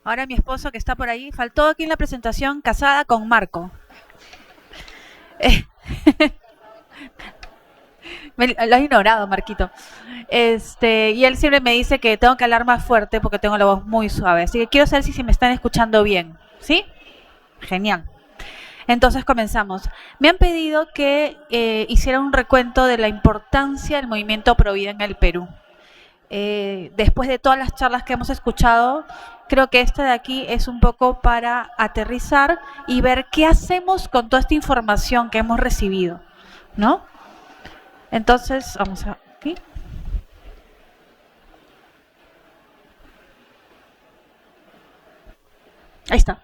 Ahora mi esposo que está por ahí, faltó aquí en la presentación, casada con Marco. Eh, lo has ignorado, Marquito. Y él siempre me dice que tengo que hablar más fuerte porque tengo la voz muy suave. Así que quiero saber si me están escuchando bien. ¿Sí? Genial. Entonces comenzamos. Me han pedido que hiciera un recuento de la importancia del movimiento Provida en el Perú. Después de todas las charlas que hemos escuchado, creo que esta de aquí es un poco para aterrizar y ver qué hacemos con toda esta información que hemos recibido, ¿no? Entonces, vamos a aquí. Ahí está.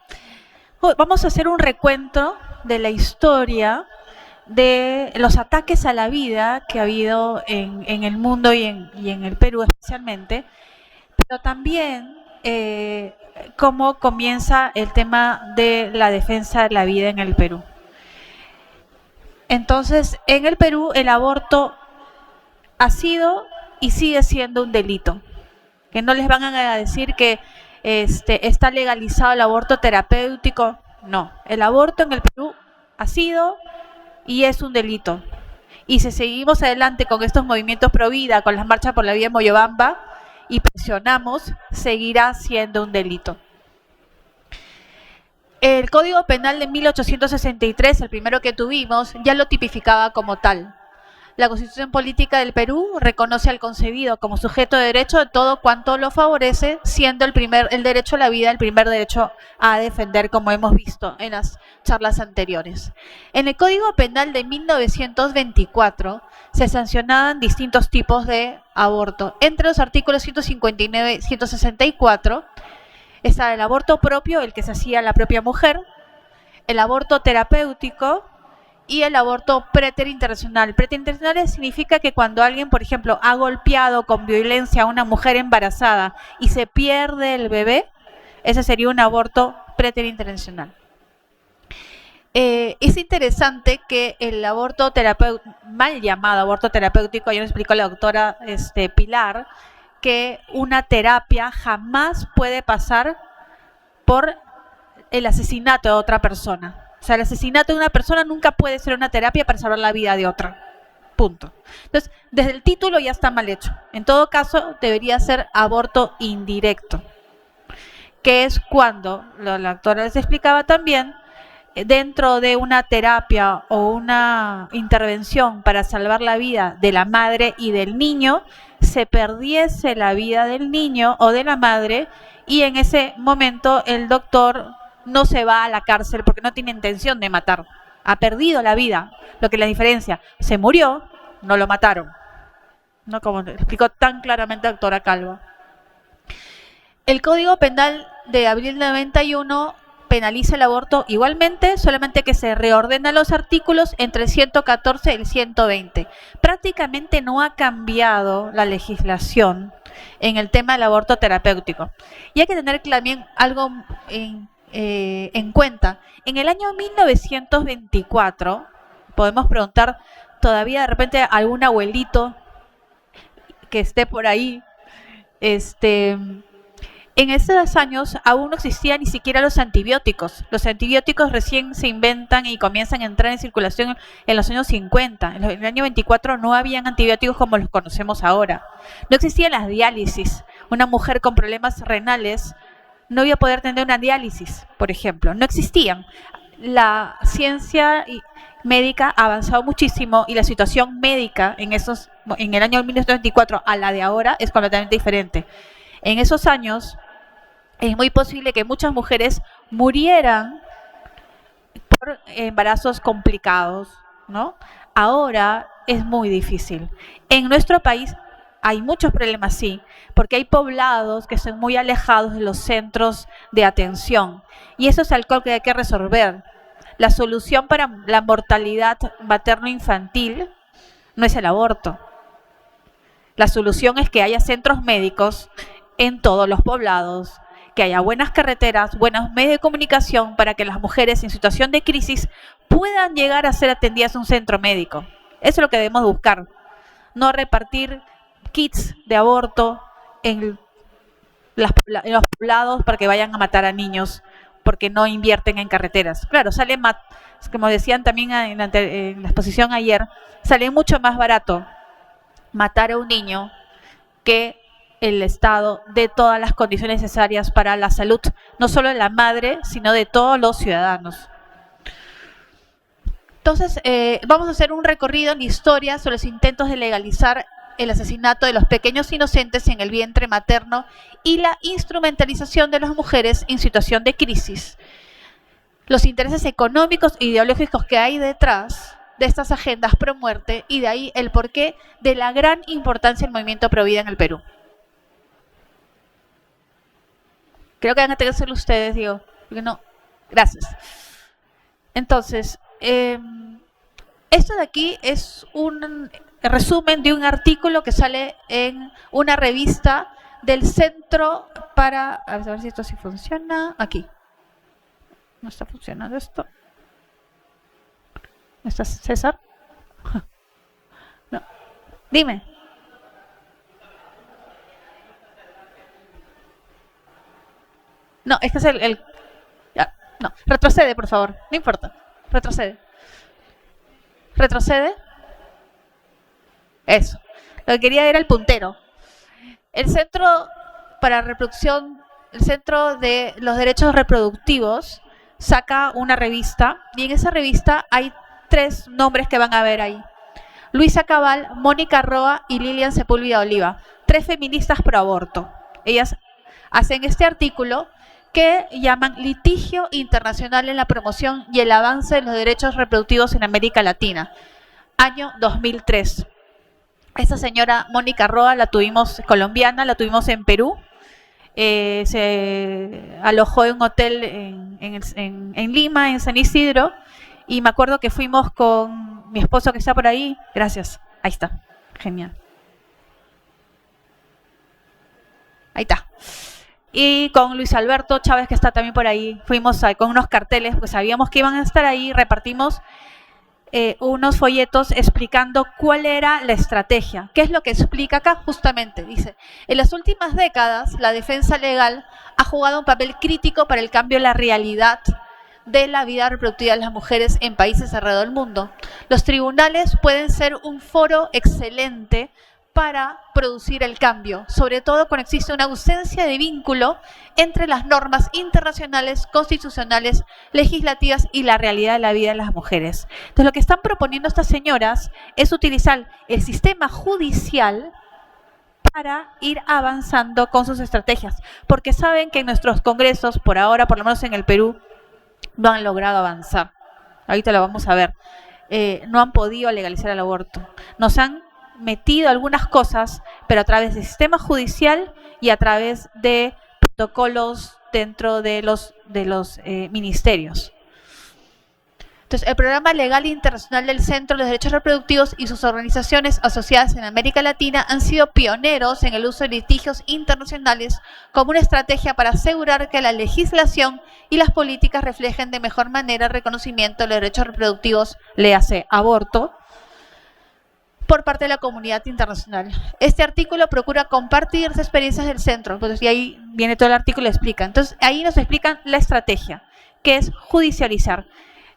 Vamos a hacer un recuento de la historia de los ataques a la vida que ha habido en el mundo y en el Perú especialmente, pero también cómo comienza el tema de la defensa de la vida en el Perú. Entonces, en el Perú el aborto ha sido y sigue siendo un delito. Que no les van a decir que está legalizado el aborto terapéutico. No, el aborto en el Perú ha sido y es un delito. Y si seguimos adelante con estos movimientos pro vida, con las marchas por la vida en Moyobamba, y presionamos, seguirá siendo un delito. El Código Penal de 1863, el primero que tuvimos, ya lo tipificaba como tal. La Constitución Política del Perú reconoce al concebido como sujeto de derecho de todo cuanto lo favorece, siendo el derecho a la vida el primer derecho a defender, como hemos visto en las charlas anteriores. En el Código Penal de 1924 se sancionaban distintos tipos de aborto. Entre los artículos 159 y 164 está el aborto propio, el que se hacía la propia mujer, el aborto terapéutico, y el aborto preterinternacional. Preterinternacional significa que cuando alguien, por ejemplo, ha golpeado con violencia a una mujer embarazada y se pierde el bebé, ese sería un aborto preterinternacional. Es interesante que el aborto terapéutico, mal llamado aborto terapéutico, ya me explicó la doctora Pilar, que una terapia jamás puede pasar por el asesinato de otra persona. O sea, el asesinato de una persona nunca puede ser una terapia para salvar la vida de otra. Punto. Entonces, desde el título ya está mal hecho. En todo caso, debería ser aborto indirecto, que es cuando, la doctora les explicaba también, dentro de una terapia o una intervención para salvar la vida de la madre y del niño, se perdiese la vida del niño o de la madre y en ese momento el doctor no se va a la cárcel porque no tiene intención de matar. Ha perdido la vida. Lo que la diferencia, se murió, no lo mataron. ¿No? Como explicó tan claramente la doctora Calva. El Código Penal de abril de 91 penaliza el aborto igualmente, solamente que se reordenan los artículos entre el 114 y el 120. Prácticamente no ha cambiado la legislación en el tema del aborto terapéutico. Y hay que tener también algo en cuenta. En el año 1924, podemos preguntar todavía de repente a algún abuelito que esté por ahí, en esos años aún no existían ni siquiera los antibióticos. Los antibióticos recién se inventan y comienzan a entrar en circulación en los años 50. En el año 24 no habían antibióticos como los conocemos ahora. No existían las diálisis. Una mujer con problemas renales no iba a poder tener una diálisis, por ejemplo. No existían. La ciencia médica ha avanzado muchísimo y la situación médica en el año 1924 a la de ahora es completamente diferente. En esos años es muy posible que muchas mujeres murieran por embarazos complicados, ¿no? Ahora es muy difícil. En nuestro país hay muchos problemas, sí, porque hay poblados que son muy alejados de los centros de atención. Y eso es algo que hay que resolver. La solución para la mortalidad materno-infantil no es el aborto. La solución es que haya centros médicos en todos los poblados, que haya buenas carreteras, buenos medios de comunicación para que las mujeres en situación de crisis puedan llegar a ser atendidas en un centro médico. Eso es lo que debemos buscar. No repartir kits de aborto en en los poblados para que vayan a matar a niños porque no invierten en carreteras. Claro, como decían también en la exposición ayer, sale mucho más barato matar a un niño que el Estado dé todas las condiciones necesarias para la salud, no solo de la madre, sino de todos los ciudadanos. Entonces, vamos a hacer un recorrido en historia sobre los intentos de legalizar el asesinato de los pequeños inocentes en el vientre materno y la instrumentalización de las mujeres en situación de crisis. Los intereses económicos e ideológicos que hay detrás de estas agendas pro muerte y de ahí el porqué de la gran importancia del movimiento pro vida en el Perú. Creo que van a tener que hacerlo ustedes, digo, porque no. Gracias. Entonces, esto de aquí es un resumen de un artículo que sale en una revista del Centro para... A ver si esto sí funciona. Aquí. No está funcionando esto. ¿No está César? No. Dime. No, este es ya, no, retrocede, por favor. No importa. Retrocede. Retrocede. Eso. Lo que quería era el puntero. El Centro para Reproducción, el Centro de los Derechos Reproductivos saca una revista y en esa revista hay 3 nombres que van a ver ahí. Luisa Cabal, Mónica Roa y Lilian Sepúlveda Oliva, 3 feministas pro aborto. Ellas hacen este artículo que llaman Litigio Internacional en la Promoción y el Avance de los Derechos Reproductivos en América Latina, año 2003. Esta señora Mónica Roa la tuvimos colombiana, la tuvimos en Perú. Se alojó en un hotel en Lima, en San Isidro, y me acuerdo que fuimos con mi esposo que está por ahí. Gracias, ahí está, genial. Ahí está. Y con Luis Alberto Chávez, que está también por ahí, fuimos con unos carteles, pues sabíamos que iban a estar ahí, repartimos unos folletos explicando cuál era la estrategia. ¿Qué es lo que explica acá? Justamente, dice, en las últimas décadas la defensa legal ha jugado un papel crítico para el cambio en la realidad de la vida reproductiva de las mujeres en países alrededor del mundo. Los tribunales pueden ser un foro excelente para producir el cambio, sobre todo cuando existe una ausencia de vínculo entre las normas internacionales, constitucionales, legislativas y la realidad de la vida de las mujeres. Entonces, lo que están proponiendo estas señoras es utilizar el sistema judicial para ir avanzando con sus estrategias, porque saben que en nuestros congresos, por ahora, por lo menos en el Perú, no han logrado avanzar. Ahorita lo vamos a ver. No han podido legalizar el aborto. Nos han metido algunas cosas, pero a través del sistema judicial y a través de protocolos dentro de los ministerios. Entonces, el Programa Legal Internacional del Centro de los Derechos Reproductivos y sus organizaciones asociadas en América Latina han sido pioneros en el uso de litigios internacionales como una estrategia para asegurar que la legislación y las políticas reflejen de mejor manera el reconocimiento de los derechos reproductivos, léase aborto, por parte de la comunidad internacional. Este artículo procura compartir las experiencias del centro, entonces, y ahí viene todo el artículo y explica. Entonces, ahí nos explican la estrategia, que es judicializar.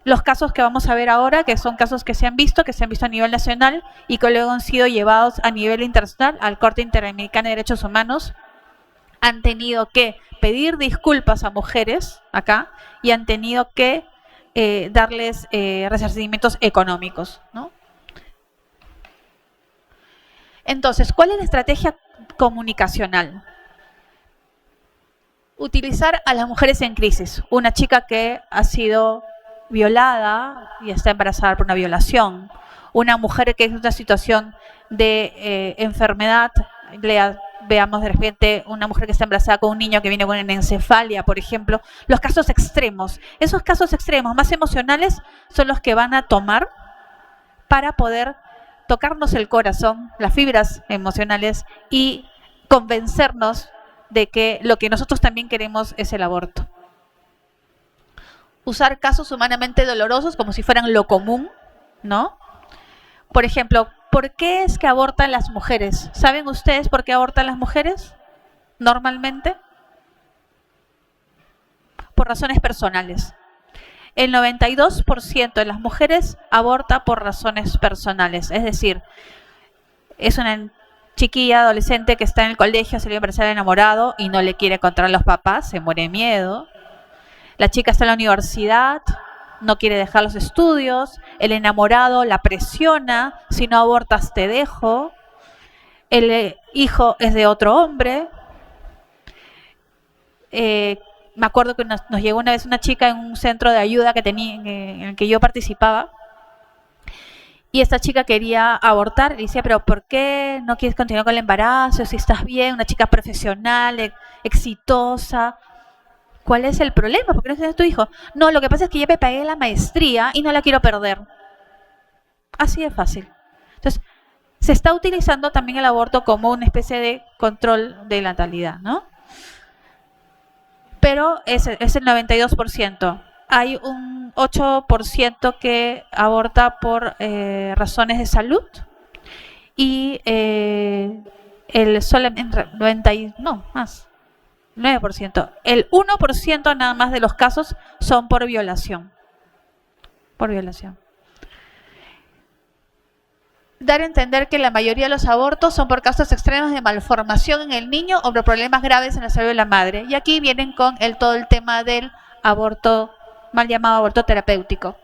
Los casos que vamos a ver ahora, que son casos que se han visto a nivel nacional y que luego han sido llevados a nivel internacional al Corte Interamericana de Derechos Humanos, han tenido que pedir disculpas a mujeres acá y han tenido que darles resarcimientos económicos, ¿no? Entonces, ¿cuál es la estrategia comunicacional? Utilizar a las mujeres en crisis. Una chica que ha sido violada y está embarazada por una violación. Una mujer que es en una situación de enfermedad. Veamos de repente una mujer que está embarazada con un niño que viene con una encefalia, por ejemplo. Los casos extremos. Esos casos extremos más emocionales son los que van a tomar para poder tocarnos el corazón, las fibras emocionales y convencernos de que lo que nosotros también queremos es el aborto. Usar casos humanamente dolorosos como si fueran lo común, ¿no? Por ejemplo, ¿por qué es que abortan las mujeres? ¿Saben ustedes por qué abortan las mujeres normalmente? por razones personales. El 92% de las mujeres aborta por razones personales. Es decir, es una chiquilla adolescente que está en el colegio, se le va a enamorado y no le quiere contar a los papás, se muere de miedo. La chica está en la universidad, no quiere dejar los estudios, el enamorado la presiona, si no abortas te dejo, el hijo es de otro hombre. Me acuerdo que nos llegó una vez una chica en un centro de ayuda que tenía, en el que yo participaba, y esta chica quería abortar y decía, pero ¿por qué no quieres continuar con el embarazo? Si estás bien, una chica profesional, exitosa. ¿Cuál es el problema? ¿Por qué no tienes tu hijo? No, lo que pasa es que ya me pagué la maestría y no la quiero perder. Así de fácil. Entonces, se está utilizando también el aborto como una especie de control de la natalidad, ¿no? Pero es el 92%. Hay un 8% que aborta por razones de salud y solamente 9%. El 1% nada más de los casos son por violación. Por violación. Dar a entender que la mayoría de los abortos son por casos extremos de malformación en el niño o por problemas graves en la salud de la madre. Y aquí vienen con todo el tema del aborto, mal llamado aborto terapéutico.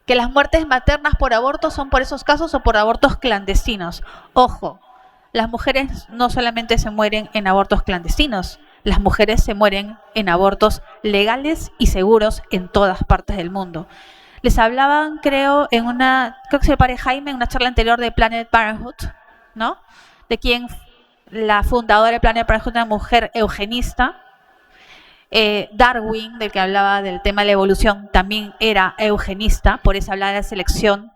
Que las muertes maternas por aborto son por esos casos o por abortos clandestinos. Ojo, las mujeres no solamente se mueren en abortos clandestinos, las mujeres se mueren en abortos legales y seguros en todas partes del mundo. Les hablaban, creo que se pare Jaime, en una charla anterior de Planned Parenthood, ¿no? De quien la fundadora de Planned Parenthood, una mujer eugenista. Darwin, del que hablaba del tema de la evolución, también era eugenista, por eso hablaba de la selección.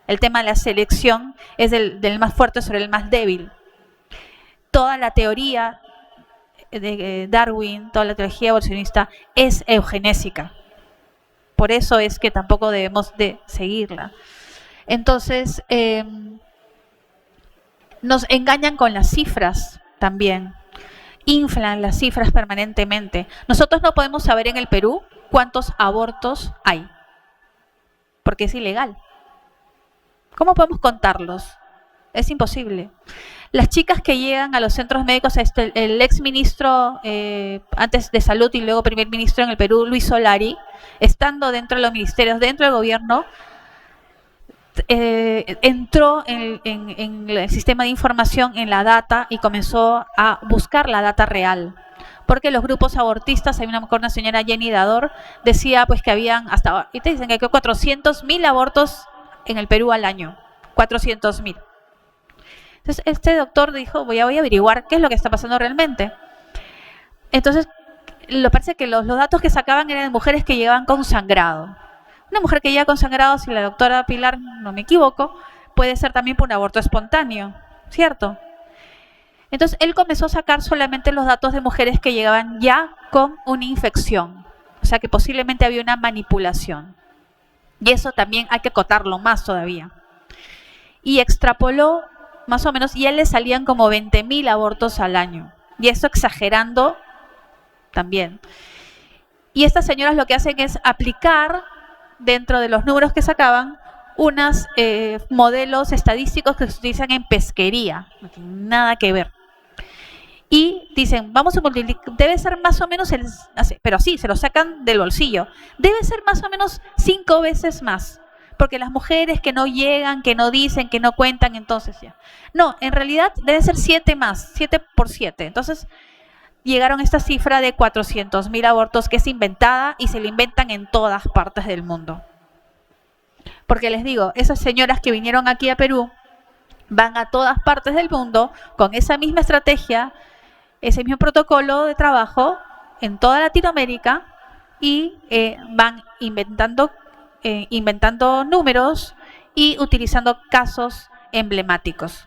El tema de la selección es del más fuerte sobre el más débil. Toda la teoría de Darwin, toda la teología evolucionista es eugenésica. Por eso es que tampoco debemos de seguirla. Entonces, nos engañan con las cifras también. Inflan las cifras permanentemente. Nosotros no podemos saber en el Perú cuántos abortos hay, porque es ilegal. ¿Cómo podemos contarlos? Es imposible. Las chicas que llegan a los centros médicos, el ex ministro antes de Salud y luego primer ministro en el Perú, Luis Solari, estando dentro de los ministerios, dentro del gobierno, entró en el sistema de información, en la data, y comenzó a buscar la data real. Porque los grupos abortistas, hay una señora Jenny Dador, decía pues que habían hasta ahora, y te dicen que hay 400.000 abortos en el Perú al año. 400.000. Entonces este doctor dijo, voy a averiguar qué es lo que está pasando realmente. Entonces, parece que los datos que sacaban eran de mujeres que llegaban con sangrado. Una mujer que llega con sangrado, si la doctora Pilar no me equivoco, puede ser también por un aborto espontáneo, ¿cierto? Entonces él comenzó a sacar solamente los datos de mujeres que llegaban ya con una infección, o sea que posiblemente había una manipulación. Y eso también hay que acotarlo más todavía. Y extrapoló más o menos, y a él le salían como 20.000 abortos al año. Y eso exagerando también. Y estas señoras lo que hacen es aplicar, dentro de los números que sacaban, unos modelos estadísticos que se utilizan en pesquería. No tienen nada que ver. Y dicen, vamos a multiplicar, debe ser más o menos, pero sí, se lo sacan del bolsillo. Debe ser más o menos 5 veces más. Porque las mujeres que no llegan, que no dicen, que no cuentan, entonces ya. No, en realidad debe ser 7 más, 7 por 7. Entonces llegaron a esta cifra de 400.000 abortos, que es inventada y se la inventan en todas partes del mundo. Porque les digo, esas señoras que vinieron aquí a Perú van a todas partes del mundo con esa misma estrategia, ese mismo protocolo de trabajo en toda Latinoamérica y van inventando números y utilizando casos emblemáticos.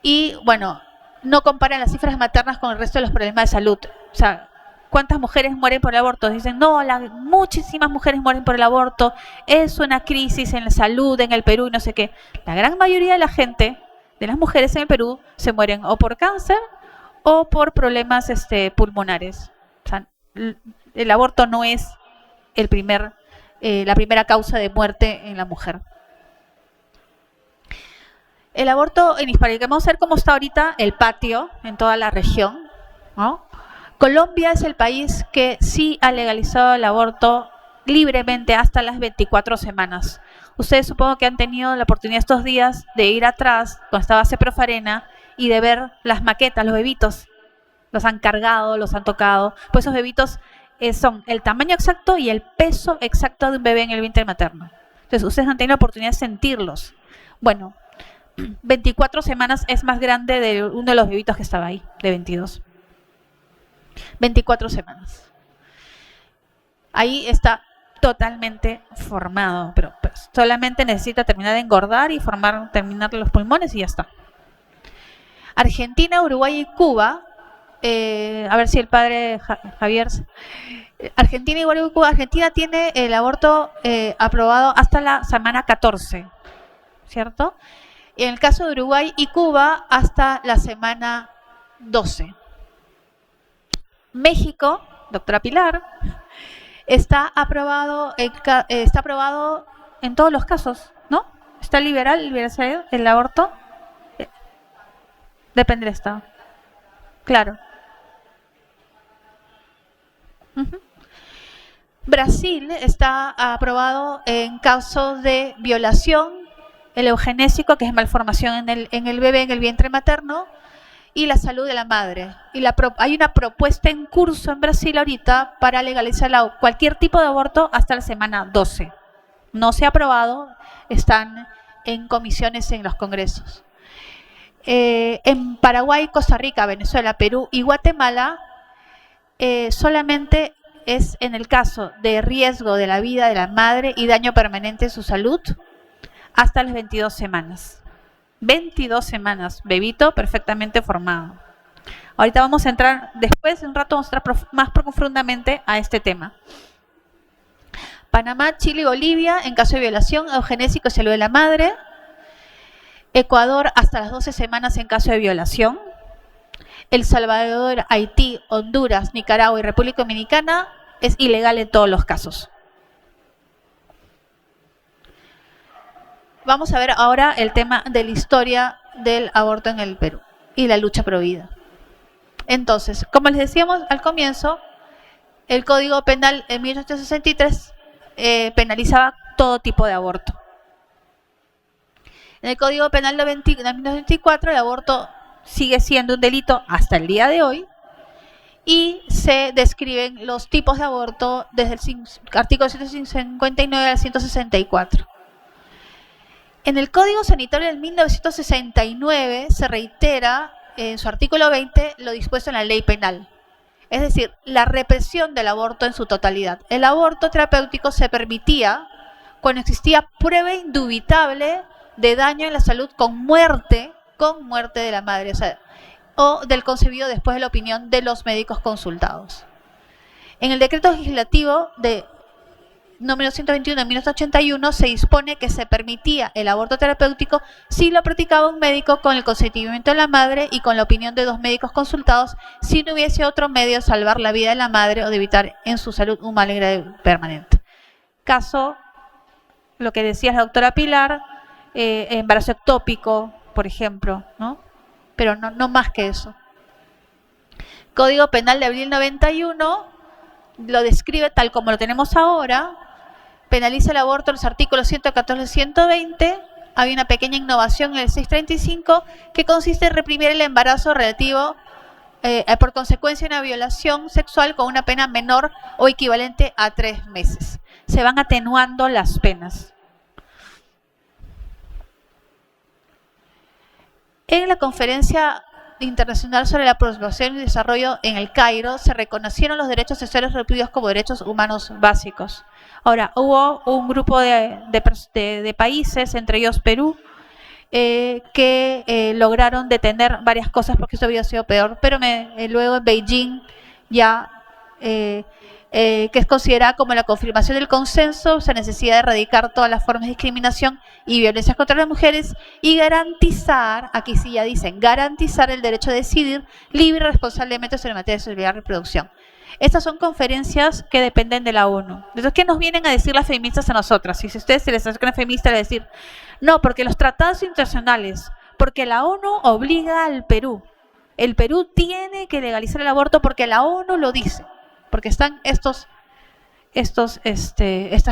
Y bueno, no comparan las cifras maternas con el resto de los problemas de salud. O sea, ¿cuántas mujeres mueren por el aborto? Dicen, no, muchísimas mujeres mueren por el aborto, es una crisis en la salud en el Perú y no sé qué. La gran mayoría de la gente, de las mujeres en el Perú, se mueren o por cáncer o por problemas pulmonares. O sea, el aborto no es la primera causa de muerte en la mujer. El aborto en Hispanoamérica, vamos a ver cómo está ahorita el patio en toda la región, ¿no? Colombia es el país que sí ha legalizado el aborto libremente hasta las 24 semanas. Ustedes supongo que han tenido la oportunidad estos días de ir atrás, cuando estaba Ceprofarena, y de ver las maquetas, los bebitos. Los han cargado, los han tocado. Pues esos bebitos son el tamaño exacto y el peso exacto de un bebé en el vientre materno. Entonces, ustedes han tenido la oportunidad de sentirlos. Bueno, 24 semanas es más grande de uno de los bebitos que estaba ahí, de 22. 24 semanas. Ahí está totalmente formado, pero pues, solamente necesita terminar de engordar y terminar los pulmones y ya está. Argentina, Uruguay y Cuba, a ver si el padre Javier... Argentina, Uruguay y Cuba. Argentina tiene el aborto aprobado hasta la semana 14, ¿cierto? Y en el caso de Uruguay y Cuba, hasta la semana 12. México, doctora Pilar, está aprobado en todos los casos, ¿no? Está liberal el aborto. Depende del estado. Claro. Brasil está aprobado en casos de violación, el eugenésico, que es malformación en el bebé, en el vientre materno, y la salud de la madre. Y hay una propuesta en curso en Brasil ahorita para legalizar cualquier tipo de aborto hasta la semana 12. No se ha aprobado, están en comisiones en los congresos. En Paraguay, Costa Rica, Venezuela, Perú y Guatemala, solamente es en el caso de riesgo de la vida de la madre y daño permanente en su salud hasta las 22 semanas. 22 semanas, bebito perfectamente formado. Ahorita vamos a entrar, después de un rato vamos a entrar más profundamente a este tema. Panamá, Chile y Bolivia, en caso de violación, eugenésico y salud de la madre. Ecuador, hasta las 12 semanas en caso de violación. El Salvador, Haití, Honduras, Nicaragua y República Dominicana es ilegal en todos los casos. Vamos a ver ahora el tema de la historia del aborto en el Perú y la lucha pro vida. Entonces, como les decíamos al comienzo, el Código Penal en 1863 penalizaba todo tipo de aborto. En el Código Penal de 1924 el aborto sigue siendo un delito hasta el día de hoy y se describen los tipos de aborto desde el artículo 159 al 164. En el Código Sanitario del 1969 se reitera en su artículo 20 lo dispuesto en la ley penal, es decir, la represión del aborto en su totalidad. El aborto terapéutico se permitía cuando existía prueba indubitable de daño en la salud con muerte de la madre, o del concebido después de la opinión de los médicos consultados. En el decreto legislativo de número 121 de 1981 se dispone que se permitía el aborto terapéutico si lo practicaba un médico con el consentimiento de la madre y con la opinión de 2 médicos consultados, si no hubiese otro medio de salvar la vida de la madre o de evitar en su salud un mal grave permanente. Caso, lo que decía la doctora Pilar, embarazo ectópico, por ejemplo, ¿no? Pero no más que eso. Código Penal de abril 91 lo describe tal como lo tenemos ahora. Penaliza el aborto en los artículos 114 y 120. Hay una pequeña innovación en el 635 que consiste en reprimir el embarazo relativo por consecuencia de una violación sexual con una pena menor o equivalente a 3 meses. Se van atenuando las penas. En la Conferencia Internacional sobre la Prospección y Desarrollo en el Cairo se reconocieron los derechos sexuales reproductivos como derechos humanos básicos. Ahora, hubo un grupo de países, entre ellos Perú, que lograron detener varias cosas porque esto había sido peor, pero luego en Beijing ya que es considerada como la confirmación del consenso, la necesidad de erradicar todas las formas de discriminación y violencias contra las mujeres y garantizar, aquí sí ya dicen, garantizar el derecho a decidir libre y responsablemente sobre materia de sexualidad y reproducción. Estas son conferencias que dependen de la ONU. Entonces, ¿qué nos vienen a decir las feministas a nosotras? Y si ustedes se les acerca una feminista, le decir, no, porque los tratados internacionales, porque la ONU obliga al Perú. El Perú tiene que legalizar el aborto porque la ONU lo dice. Porque están estas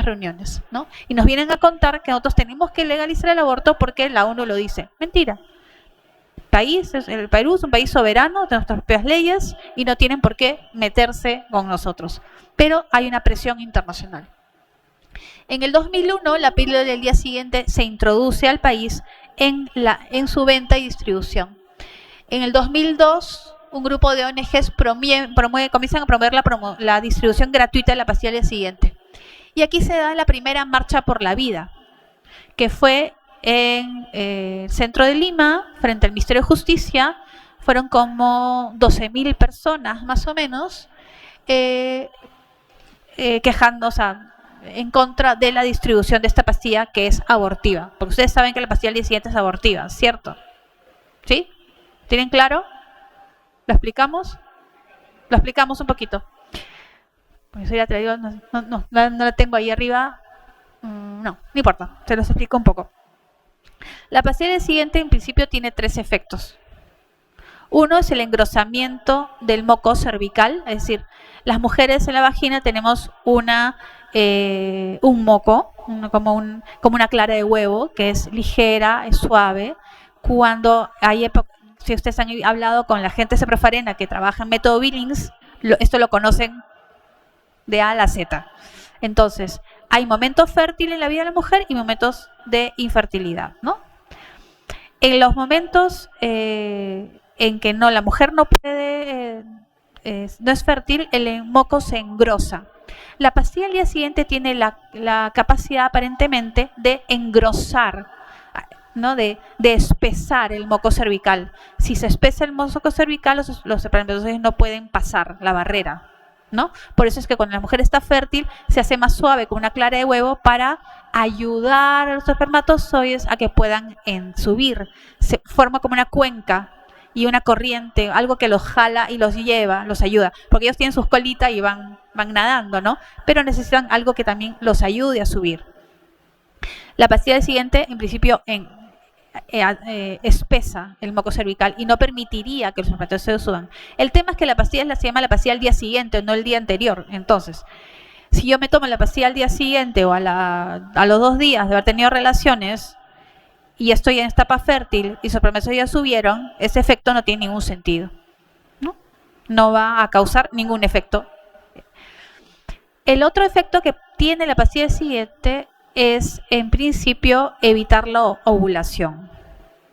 reuniones, ¿no? Y nos vienen a contar que nosotros tenemos que legalizar el aborto porque la ONU lo dice. Mentira. El Perú es un país soberano, de nuestras propias leyes y no tienen por qué meterse con nosotros. Pero hay una presión internacional. En el 2001, la píldora del día siguiente se introduce al país en su venta y distribución. En el 2002, un grupo de ONGs comienzan a promover la distribución gratuita de la pastilla al día siguiente. Y aquí se da la primera marcha por la vida, que fue en el centro de Lima, frente al Ministerio de Justicia. Fueron como 12.000 personas, más o menos, quejando, o sea, en contra de la distribución de esta pastilla que es abortiva. Porque ustedes saben que la pastilla al día siguiente es abortiva, ¿cierto? ¿Sí? ¿Tienen claro? ¿Lo explicamos? Lo explicamos un poquito. Pues ya te digo, no la tengo ahí arriba. No importa, te los explico un poco. La pastilla del siguiente en principio tiene 3 efectos. Uno es el engrosamiento del moco cervical, es decir, las mujeres en la vagina tenemos un moco, como una clara de huevo, que es ligera, es suave. Cuando hay si ustedes han hablado con la gente de Ceprofarena que trabaja en método Billings, esto lo conocen de A a la Z. Entonces, hay momentos fértiles en la vida de la mujer y momentos de infertilidad, ¿no? En los momentos en que la mujer no puede, no es fértil, el moco se engrosa. La pastilla al día siguiente tiene la capacidad aparentemente de engrosar, ¿no? de espesar el moco cervical. Si se espesa el moco cervical, los espermatozoides no pueden pasar la barrera, ¿no? Por eso es que cuando la mujer está fértil se hace más suave con una clara de huevo para ayudar a los espermatozoides a que puedan subir. Se forma como una cuenca y una corriente, algo que los jala y los lleva, los ayuda, porque ellos tienen sus colitas y van nadando, ¿no? Pero necesitan algo que también los ayude a subir. La pastilla siguiente, en principio, espesa el moco cervical y no permitiría que los espermatozoides suban. El tema es que la pastilla se llama la pastilla al día siguiente, no el día anterior. Entonces, si yo me tomo la pastilla al día siguiente o a los 2 días de haber tenido relaciones y estoy en etapa fértil y los espermatozoides ya subieron, ese efecto no tiene ningún sentido, no va a causar ningún efecto. El otro efecto que tiene la pastilla siguiente es, en principio, evitar la ovulación,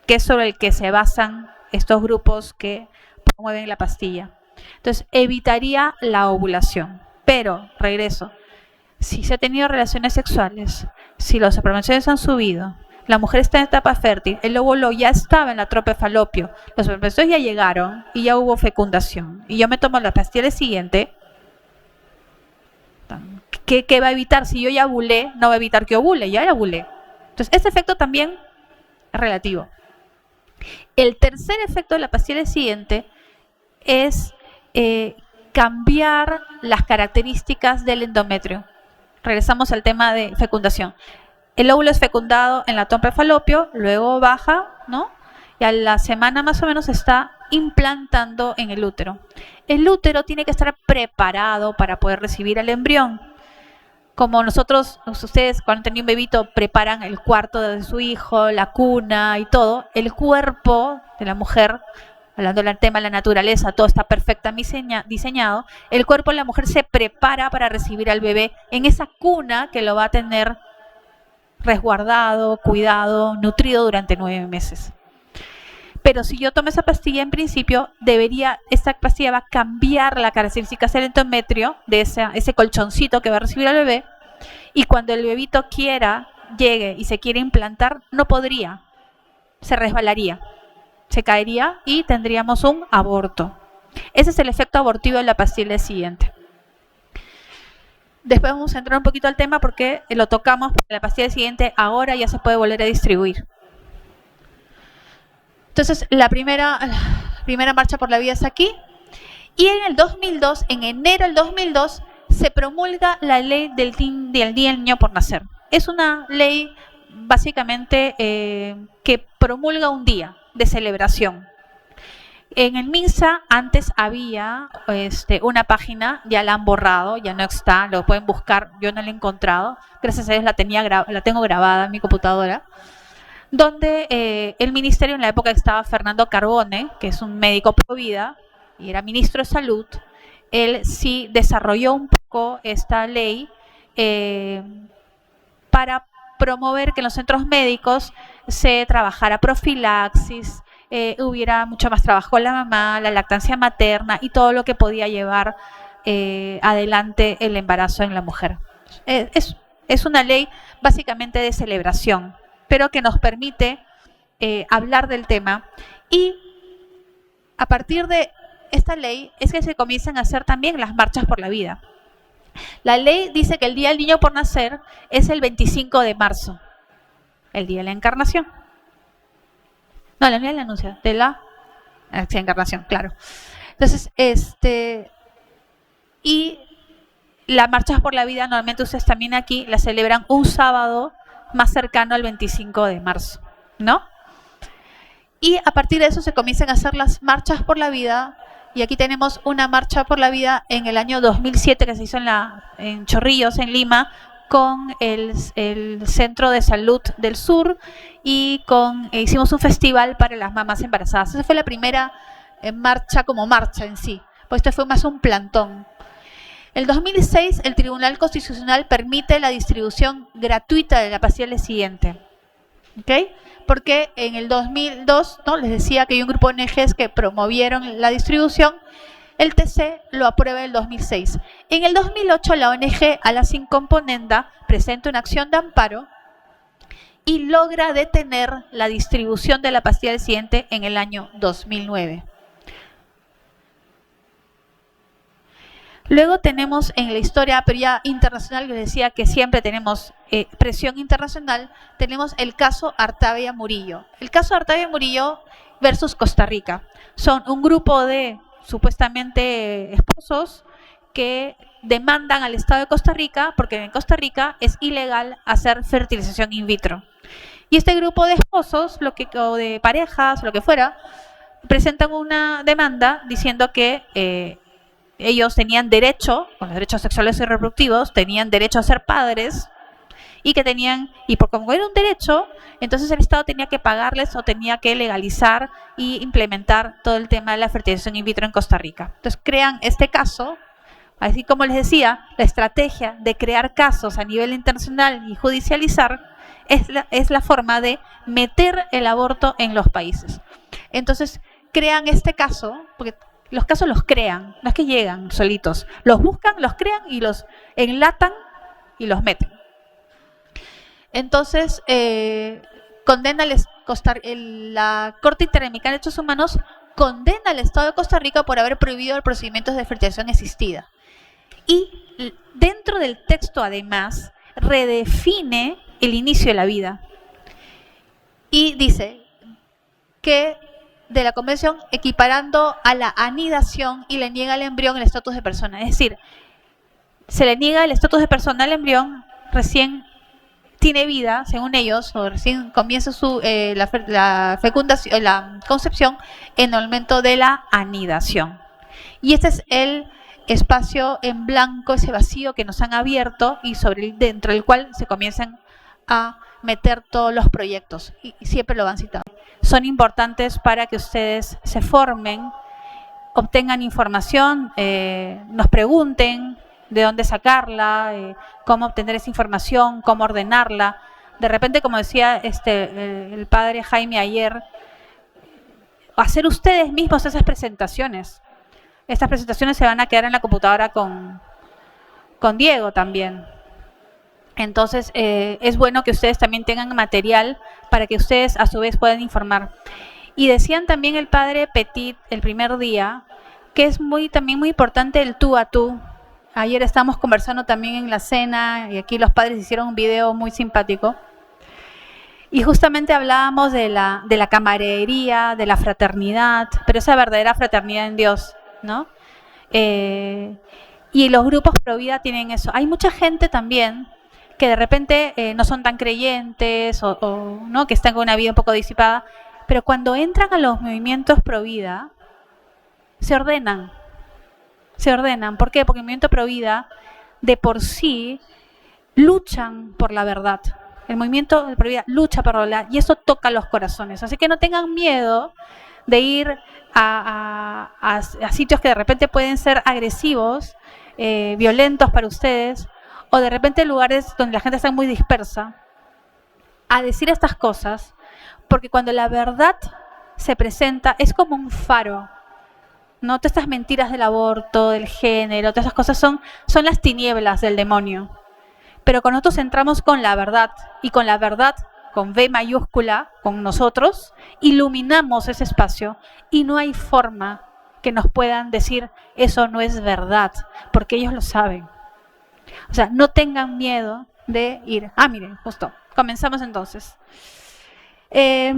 que es sobre el que se basan estos grupos que promueven la pastilla. Entonces, evitaría la ovulación. Pero, regreso, si se ha tenido relaciones sexuales, si los espermatozoides han subido, la mujer está en etapa fértil, el óvulo ya estaba en la trompa de falopio, los espermatozoides ya llegaron y ya hubo fecundación, y yo me tomo la pastilla siguiente, ¿qué va a evitar? Si yo ya ovulé, no va a evitar que ovule, ya ovulé. Entonces, este efecto también es relativo. El tercer efecto de la pastilla siguiente es cambiar las características del endometrio. Regresamos al tema de fecundación. El óvulo es fecundado en la trompa de falopio, luego baja, ¿no? Y a la semana más o menos se está implantando en el útero. El útero tiene que estar preparado para poder recibir al embrión. Como ustedes cuando tienen un bebito preparan el cuarto de su hijo, la cuna y todo, el cuerpo de la mujer, hablando del tema de la naturaleza, todo está perfectamente diseñado, el cuerpo de la mujer se prepara para recibir al bebé en esa cuna que lo va a tener resguardado, cuidado, nutrido durante 9 meses. Pero si yo tomo esa pastilla, en principio, esta pastilla va a cambiar la característica del endometrio, de ese colchoncito que va a recibir al bebé, y cuando el bebito llegue y se quiere implantar, no podría, se resbalaría, se caería y tendríamos un aborto. Ese es el efecto abortivo de la pastilla siguiente. Después vamos a entrar un poquito al tema porque lo tocamos, porque la pastilla siguiente ahora ya se puede volver a distribuir. Entonces, la primera marcha por la vida es aquí. Y en el 2002, en enero del 2002, se promulga la ley del Día del Niño por Nacer. Es una ley básicamente que promulga un día de celebración. En el MINSA antes había una página, ya la han borrado, ya no está, lo pueden buscar, yo no la he encontrado, gracias a Dios la tengo grabada en mi computadora, donde el ministerio, en la época que estaba Fernando Carbone, que es un médico pro vida y era ministro de salud, él sí desarrolló un poco esta ley para promover que en los centros médicos se trabajara profilaxis, hubiera mucho más trabajo con la mamá, la lactancia materna y todo lo que podía llevar adelante el embarazo en la mujer. Es una ley básicamente de celebración, pero que nos permite hablar del tema. Y a partir de esta ley es que se comienzan a hacer también las marchas por la vida. La ley dice que el Día del Niño por Nacer es el 25 de marzo, el Día de la Encarnación. No, el día del anuncio, de la encarnación, claro. Entonces, y las marchas por la vida, normalmente ustedes también aquí las celebran un sábado más cercano al 25 de marzo, ¿no? Y a partir de eso se comienzan a hacer las marchas por la vida. Y aquí tenemos una marcha por la vida en el año 2007 que se hizo en Chorrillos, en Lima, con el Centro de Salud del Sur y hicimos un festival para las mamás embarazadas. Esa fue la primera marcha como marcha en sí, pues esto fue más un plantón. En 2006 el Tribunal Constitucional permite la distribución gratuita de la pastilla siguiente, ¿ok? Porque en el 2002, ¿no? Les decía que hay un grupo de ONGs que promovieron la distribución. El TC lo aprueba en el 2006. En el 2008 la ONG A la Sin Componenda presenta una acción de amparo y logra detener la distribución de la pastilla siguiente en el año 2009. Luego tenemos en la historia, pero ya internacional, les decía que siempre tenemos presión internacional, tenemos el caso Artavia Murillo. El caso Artavia Murillo versus Costa Rica. Son un grupo de supuestamente esposos que demandan al Estado de Costa Rica porque en Costa Rica es ilegal hacer fertilización in vitro. Y este grupo de esposos, o de parejas, lo que fuera, presentan una demanda diciendo que ellos tenían derecho, con los derechos sexuales y reproductivos, tenían derecho a ser padres y como era un derecho, entonces el Estado tenía que pagarles o tenía que legalizar y implementar todo el tema de la fertilización in vitro en Costa Rica. Entonces crean este caso, así como les decía, la estrategia de crear casos a nivel internacional y judicializar es la forma de meter el aborto en los países. Entonces crean este caso, porque los casos los crean, no es que llegan solitos. Los buscan, los crean y los enlatan y los meten. Entonces, la Corte Interamericana de Derechos Humanos condena al Estado de Costa Rica por haber prohibido los procedimientos de fertilización asistida. Y dentro del texto, además, redefine el inicio de la vida. Y dice que de la Convención equiparando a la anidación y le niega al embrión el estatus de persona. Es decir, se le niega el estatus de persona al embrión recién tiene vida, según ellos, o recién comienza la fecundación, la concepción en el momento de la anidación. Y este es el espacio en blanco, ese vacío que nos han abierto y dentro del cual se comienzan a meter todos los proyectos y siempre lo van citando. Son importantes para que ustedes se formen, obtengan información, nos pregunten de dónde sacarla, cómo obtener esa información, cómo ordenarla. De repente, como decía el padre Jaime ayer, hacer ustedes mismos esas presentaciones. Estas presentaciones se van a quedar en la computadora con Diego también. Entonces, es bueno que ustedes también tengan material para que ustedes a su vez puedan informar. Y decían también el padre Petit el primer día que es también muy importante el tú a tú ayer estábamos conversando también en la cena y aquí los padres hicieron un video muy simpático. Y justamente hablábamos de la camaradería, de la fraternidad, pero esa verdadera fraternidad en Dios, ¿no? Y los grupos pro vida tienen eso. Hay mucha gente también que de repente no son tan creyentes o ¿no? que están con una vida un poco disipada, pero cuando entran a los movimientos pro vida, se ordenan. Se ordenan. ¿Por qué? Porque el movimiento pro vida de por sí luchan por la verdad. El movimiento pro vida lucha por la verdad y eso toca los corazones. Así que no tengan miedo de ir a sitios que de repente pueden ser agresivos, violentos para ustedes, o de repente lugares donde la gente está muy dispersa, a decir estas cosas, porque cuando la verdad se presenta es como un faro. No, todas estas mentiras del aborto, del género, todas esas cosas son las tinieblas del demonio. Pero cuando nosotros entramos con la verdad, y con la verdad, con V mayúscula, con nosotros, iluminamos ese espacio y no hay forma que nos puedan decir eso no es verdad, porque ellos lo saben. O sea, no tengan miedo de ir. Miren, justo, comenzamos entonces. Les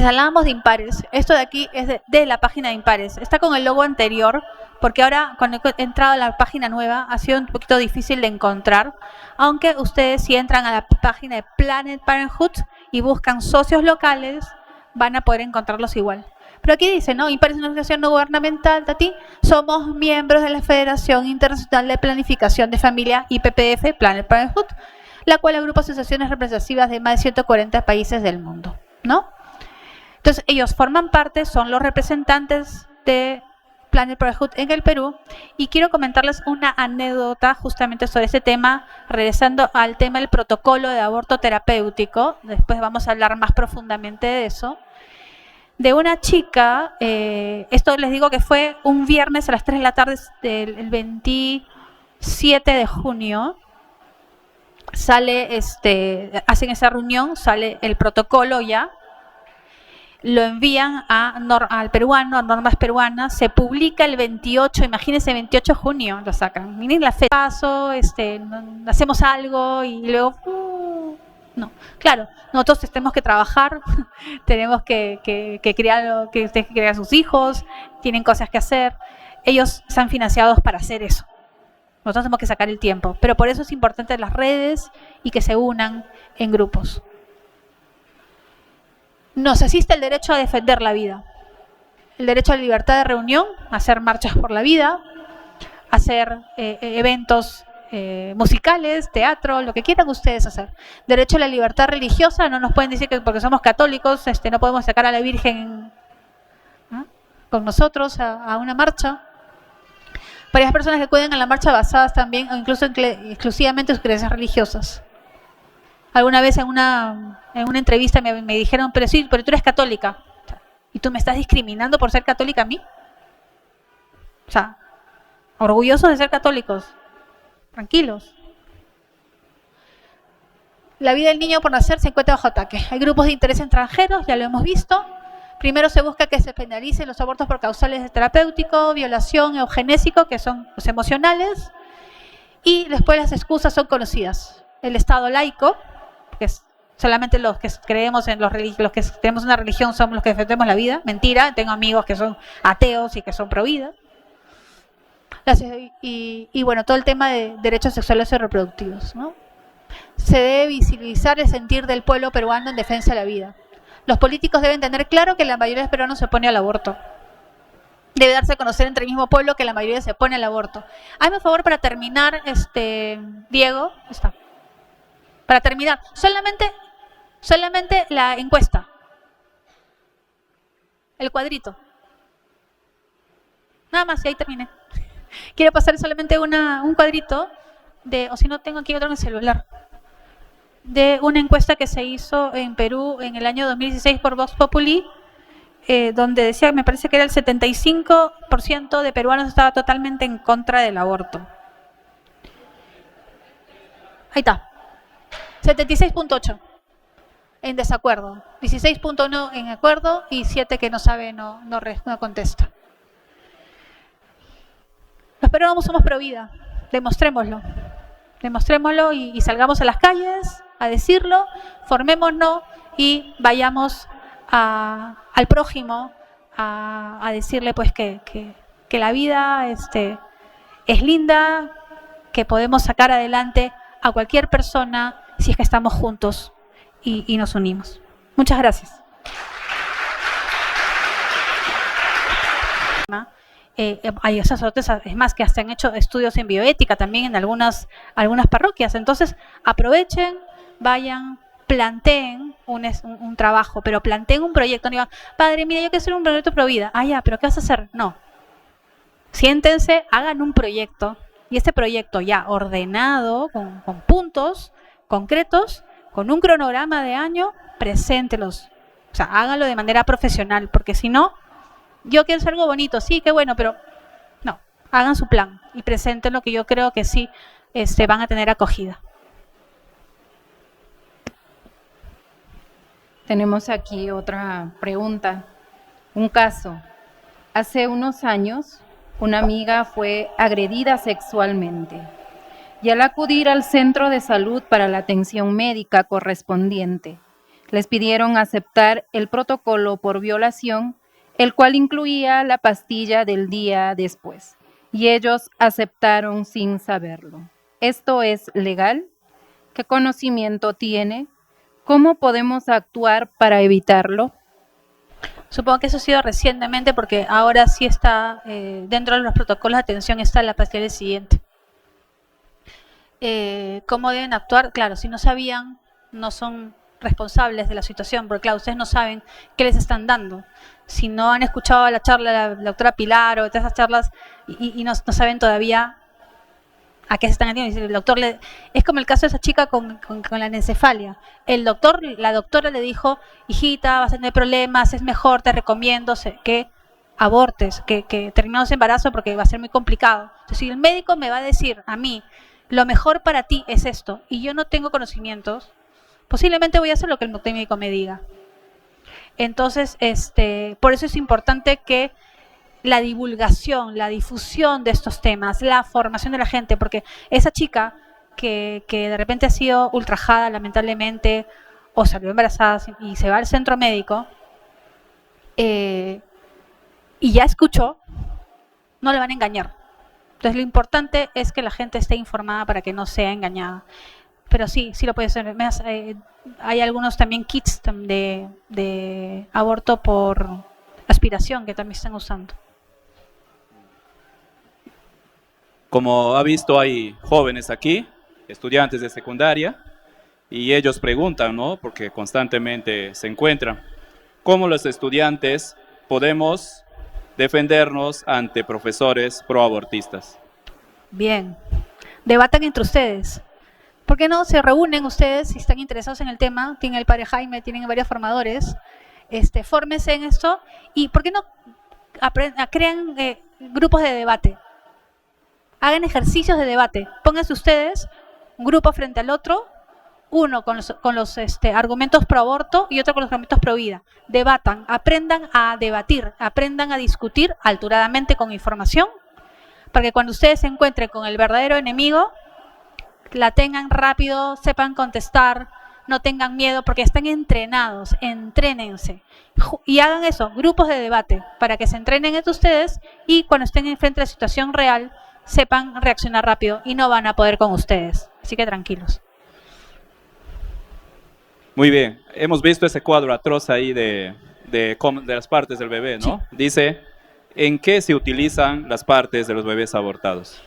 hablábamos de impares. Esto de aquí es de la página de impares. Está con el logo anterior, porque ahora cuando he entrado a la página nueva ha sido un poquito difícil de encontrar, aunque ustedes si entran a la página de Planned Parenthood y buscan socios locales, van a poder encontrarlos igual. Pero aquí dice, ¿no? Impares es una organización no gubernamental, Tati. Somos miembros de la Federación Internacional de Planificación de Familia, IPPF, Planned Parenthood, la cual agrupa asociaciones representativas de más de 140 países del mundo, ¿no? Entonces, ellos forman parte, son los representantes de Planned Parenthood en el Perú, y quiero comentarles una anécdota justamente sobre este tema, regresando al tema del protocolo de aborto terapéutico. Después vamos a hablar más profundamente de eso. De una chica, esto les digo que fue un viernes a las 3 de la tarde del 27 de junio, sale, hacen esa reunión, sale el protocolo ya, lo envían al peruano, a normas peruanas, se publica el 28, imagínense, 28 de junio lo sacan. Miren la fecha, paso, hacemos algo y luego... no, claro, nosotros tenemos que trabajar, tenemos que criar a sus hijos, tienen cosas que hacer. Ellos están financiados para hacer eso. Nosotros tenemos que sacar el tiempo, pero por eso es importante las redes y que se unan en grupos. Nos asiste el derecho a defender la vida, el derecho a la libertad de reunión, a hacer marchas por la vida, a hacer eventos musicales, teatro, lo que quieran ustedes hacer. Derecho a la libertad religiosa, no nos pueden decir que porque somos católicos no podemos sacar a la Virgen con nosotros a una marcha. Varias personas que acuden a la marcha basadas también o incluso exclusivamente en sus creencias religiosas. Alguna vez en una entrevista me dijeron, pero tú eres católica. ¿Y tú me estás discriminando por ser católica a mí? O sea, orgullosos de ser católicos. Tranquilos. La vida del niño por nacer se encuentra bajo ataque. Hay grupos de interés extranjeros, ya lo hemos visto. Primero se busca que se penalicen los abortos por causales de terapéutico, violación, eugenésico, que son los emocionales. Y después las excusas son conocidas. El Estado laico, que es solamente los que creemos en los que tenemos una religión somos los que defendemos la vida. Mentira, tengo amigos que son ateos y que son pro vida. Y bueno, todo el tema de derechos sexuales y reproductivos, ¿no? Se debe visibilizar el sentir del pueblo peruano en defensa de la vida. Los políticos deben tener claro que la mayoría de los peruanos se opone al aborto. Debe darse a conocer entre el mismo pueblo que la mayoría se opone al aborto. Hazme un favor para terminar, Diego, está. Para terminar, solamente la encuesta. El cuadrito. Nada más, y ahí terminé. Quiero pasar solamente un cuadrito o si no tengo aquí otro en el celular, de una encuesta que se hizo en Perú en el año 2016 por Vox Populi, donde decía, me parece que era el 75% de peruanos estaba totalmente en contra del aborto. Ahí está. 76.8 en desacuerdo, 16.1 en acuerdo y 7 que no sabe, no contesta. Los peruanos somos pro vida, demostrémoslo. Demostrémoslo y salgamos a las calles a decirlo, formémonos y vayamos al prójimo a decirle pues que la vida es linda, que podemos sacar adelante a cualquier persona si es que estamos juntos y nos unimos. Muchas gracias. Hay esas otras, es más que hasta han hecho estudios en bioética también en algunas parroquias. Entonces aprovechen, vayan, planteen un trabajo, pero planteen un proyecto. No digan, padre, mira, yo quiero hacer un proyecto pro vida. Ah, ya, pero ¿qué vas a hacer? No. Siéntense, hagan un proyecto y este proyecto ya ordenado, con puntos concretos, con un cronograma de año, preséntelos. O sea, háganlo de manera profesional, porque si no, yo quiero hacer algo bonito, sí, qué bueno, pero no, hagan su plan y presenten lo que yo creo que sí van a tener acogida. Tenemos aquí otra pregunta, un caso. Hace unos años, una amiga fue agredida sexualmente y al acudir al centro de salud para la atención médica correspondiente, les pidieron aceptar el protocolo por violación, el cual incluía la pastilla del día después, y ellos aceptaron sin saberlo. ¿Esto es legal? ¿Qué conocimiento tiene? ¿Cómo podemos actuar para evitarlo? Supongo que eso ha sido recientemente porque ahora sí está, dentro de los protocolos de atención está la pastilla del siguiente. ¿Cómo deben actuar? Claro, si no sabían, no son responsables de la situación, porque claro, ustedes no saben qué les están dando. Si no han escuchado la charla de la doctora Pilar o de esas charlas y no saben todavía a qué se están atendiendo. El doctor es como el caso de esa chica con la anencefalia. La doctora le dijo, hijita, vas a tener problemas, es mejor, te recomiendo que abortes, que terminemos embarazo porque va a ser muy complicado. Entonces, si el médico me va a decir a mí, lo mejor para ti es esto, y yo no tengo conocimientos, posiblemente voy a hacer lo que el médico me diga. Entonces, por eso es importante que la divulgación, la difusión de estos temas, la formación de la gente, porque esa chica que de repente ha sido ultrajada lamentablemente o salió embarazada y se va al centro médico y ya escuchó, no le van a engañar. Entonces lo importante es que la gente esté informada para que no sea engañada. Pero sí lo puede ser. Hay algunos también kits de aborto por aspiración que también están usando. Como ha visto, hay jóvenes aquí, estudiantes de secundaria, y ellos preguntan, ¿no? Porque constantemente se encuentran. ¿Cómo los estudiantes podemos defendernos ante profesores proabortistas? Bien, debatan entre ustedes. ¿Por qué no se reúnen ustedes si están interesados en el tema? Tienen el padre Jaime, tienen varios formadores. Fórmense en esto y ¿por qué no crean grupos de debate? Hagan ejercicios de debate. Pónganse ustedes un grupo frente al otro, uno con los argumentos pro aborto y otro con los argumentos pro vida. Debatan, aprendan a debatir, aprendan a discutir alturadamente con información, para que cuando ustedes se encuentren con el verdadero enemigo, la tengan rápido, sepan contestar, no tengan miedo, porque están entrenados, entrénense. Y hagan eso, grupos de debate, para que se entrenen entre ustedes y cuando estén enfrente de la situación real, sepan reaccionar rápido y no van a poder con ustedes. Así que tranquilos. Muy bien, hemos visto ese cuadro atroz ahí de las partes del bebé, ¿no? Sí. Dice, ¿en qué se utilizan las partes de los bebés abortados?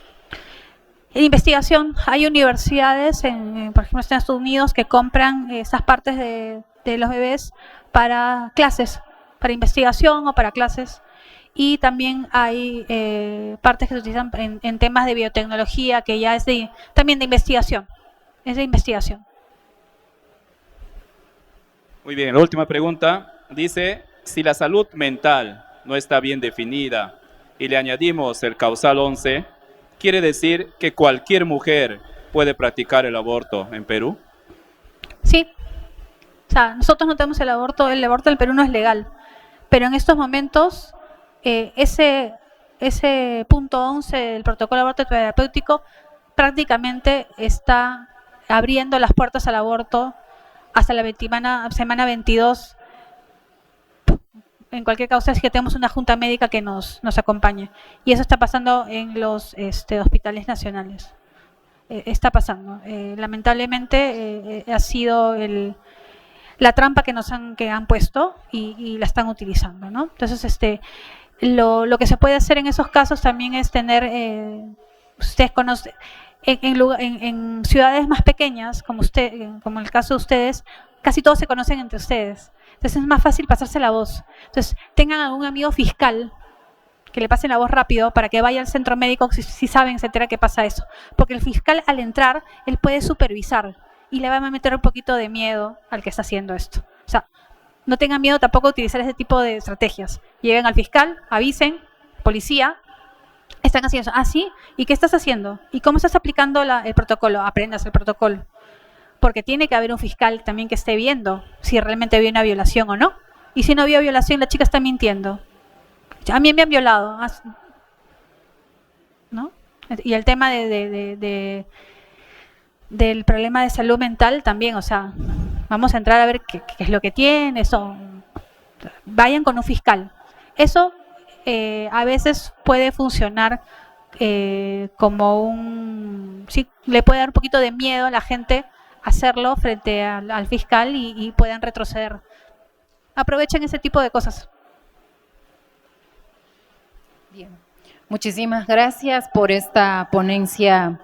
En investigación, hay universidades, por ejemplo, en Estados Unidos, que compran esas partes de los bebés para clases, para investigación o para clases. Y también hay partes que se utilizan en temas de biotecnología, que ya es también de investigación. Es de investigación. Muy bien, la última pregunta dice, si la salud mental no está bien definida y le añadimos el causal 11, ¿quiere decir que cualquier mujer puede practicar el aborto en Perú? Sí. O sea, nosotros no tenemos el aborto del Perú no es legal. Pero en estos momentos, ese ese punto 11 del protocolo de aborto terapéutico prácticamente está abriendo las puertas al aborto hasta la semana 22. En cualquier causa es que tenemos una junta médica que nos acompañe. Y eso está pasando en los hospitales nacionales. Está pasando. Lamentablemente ha sido la trampa que han puesto y la están utilizando, ¿no? Entonces, lo que se puede hacer en esos casos también es tener, ustedes conocen, en ciudades más pequeñas, como el caso de ustedes, casi todos se conocen entre ustedes. Entonces es más fácil pasarse la voz. Entonces tengan algún amigo fiscal que le pasen la voz rápido para que vaya al centro médico si saben, se entera que pasa eso. Porque el fiscal al entrar, él puede supervisar y le va a meter un poquito de miedo al que está haciendo esto. O sea, no tengan miedo tampoco de utilizar ese tipo de estrategias. Lleguen al fiscal, avisen, policía, están haciendo eso. Ah, sí, ¿y qué estás haciendo? ¿Y cómo estás aplicando el protocolo? Aprendas el protocolo. Porque tiene que haber un fiscal también que esté viendo si realmente había una violación o no. Y si no había violación, la chica está mintiendo. A mí me han violado, ¿no? Y el tema del problema de salud mental también, o sea, vamos a entrar a ver qué es lo que tiene, eso. Vayan con un fiscal. Eso a veces puede funcionar como sí, le puede dar un poquito de miedo a la gente hacerlo frente al fiscal y puedan retroceder. Aprovechen ese tipo de cosas. Bien. Muchísimas gracias por esta ponencia